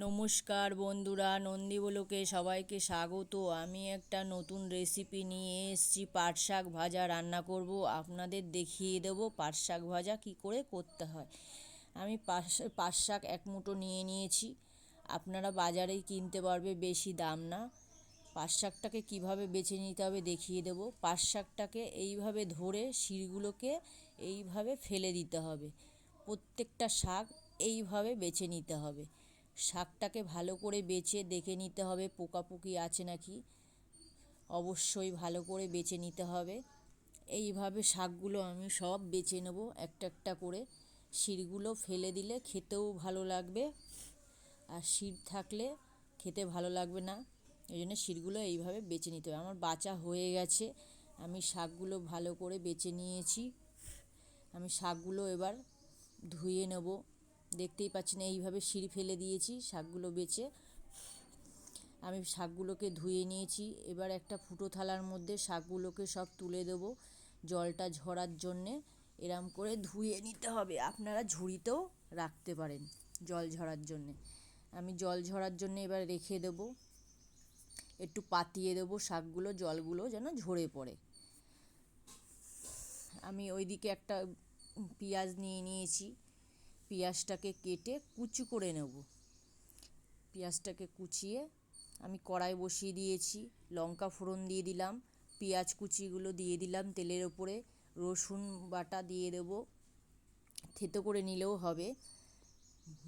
নমস্কার বন্ধুরা, নন্দীবলোকে সবাইকে স্বাগত। আমি একটা নতুন রেসিপি নিয়ে এসেছি। পাট শাক ভাজা রান্না করব। আপনাদের দেখিয়ে দেবো পাট শাক ভাজা কী করে করতে হয়। আমি পাট শাক এক মুঠো নিয়ে নিয়েছি। আপনারা বাজারেই কিনতে পারবে, বেশি দাম না। পাট শাকটাকে কীভাবে বেছে নিতে হবে দেখিয়ে দেবো। পাট শাকটাকে এইভাবে ধরে শিরগুলোকে এইভাবে ফেলে দিতে হবে। প্রত্যেকটা শাক এইভাবে বেছে নিতে হবে। শাকটাকে ভালো করে বেছে দেখে নিতে হবে পোকাপুকি আছে নাকি, অবশ্যই ভালো করে বেছে নিতে হবে। এইভাবে শাকগুলো আমি সব বেছে নেব একটা একটা করে। শিরগুলো ফেলে দিলে খেতেও ভালো লাগবে, আর শির থাকলে খেতে ভালো লাগবে না। এই জন্য শিরগুলো এইভাবে বেছে নিতে হবে। আমার বাছা হয়ে গেছে, আমি শাকগুলো ভালো করে বেছে নিয়েছি। আমি শাকগুলো এবার ধুয়ে নেব। দেখতেই পাচ্ছেন এইভাবে শির ফেলে দিয়েছি শাকগুলো বেছে। আমি শাকগুলোকে ধুয়ে নিয়েছি। এবার একটা ফুটো থালার মধ্যে শাকগুলোকে সব তুলে দেব জলটা ঝরার জন্যে। এরম করে ধুয়ে নিতে হবে। আপনারা ঝুড়িতেও রাখতে পারেন জল ঝরার জন্যে। আমি জল ঝরার জন্যে এবার রেখে দেব। একটু পাতিয়ে দেবো শাকগুলো, জলগুলো যেন ঝরে পড়ে। আমি ওইদিকে একটা পেঁয়াজ নিয়ে নিয়েছি। পেঁয়াজটাকে কেটে কুচি করে নেব। পেঁয়াজটাকে কুচিয়ে আমি কড়াই বসিয়ে দিয়েছি। লঙ্কা ফোড়ন দিয়ে দিলাম, পেঁয়াজ কুচিগুলো দিয়ে দিলাম তেলের ওপরে। রসুন বাটা দিয়ে দেবো, থেতো করে নিলেও হবে।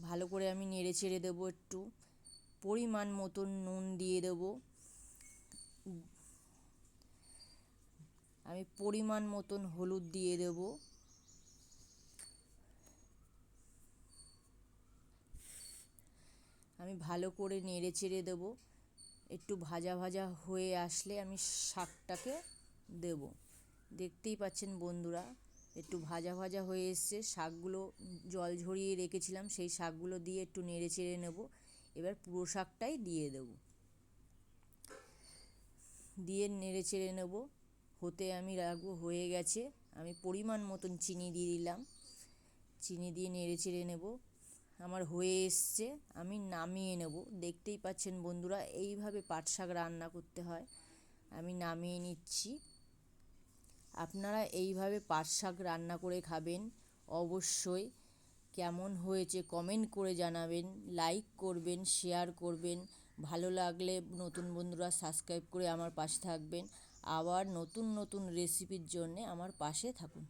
ভালো করে আমি নেড়ে চেড়ে দেবো। একটু পরিমাণ মতন নুন দিয়ে দেবো। আমি পরিমাণ মতন হলুদ দিয়ে দেবো। আমি ভালো করে নেড়ে চেড়ে দেবো। একটু ভাজা ভাজা হয়ে আসলে আমি শাকটাকে দেব। দেখতেই পাচ্ছেন বন্ধুরা, একটু ভাজা ভাজা হয়ে এসছে। শাকগুলো জল ঝরিয়ে রেখেছিলাম, সেই শাকগুলো দিয়ে একটু নেড়ে চেড়ে নেব। এবার পুরো শাকটাই দিয়ে দেব, দিয়ে নেড়ে চেড়ে নেব। হতে আমি রাখবো, হয়ে গেছে। আমি পরিমাণ মতন চিনি দিয়ে দিলাম, চিনি দিয়ে নেড়ে চেড়ে নেব। আমার হয়ে এসছে, আমি নামিয়ে নেব। দেখতেই পাচ্ছেন বন্ধুরা, এইভাবে পাট শাক রান্না করতে হয়। আমি নামিয়ে নিচ্ছি। আপনারা এইভাবে পাট শাক রান্না করে খাবেন অবশ্যই। কেমন হয়েছে কমেন্ট করে জানাবেন, লাইক করবেন, শেয়ার করবেন। ভালো লাগলে নতুন বন্ধুরা সাবস্ক্রাইব করে আমার পাশে থাকবেন। আবার নতুন নতুন রেসিপির জন্যে আমার পাশে থাকুন।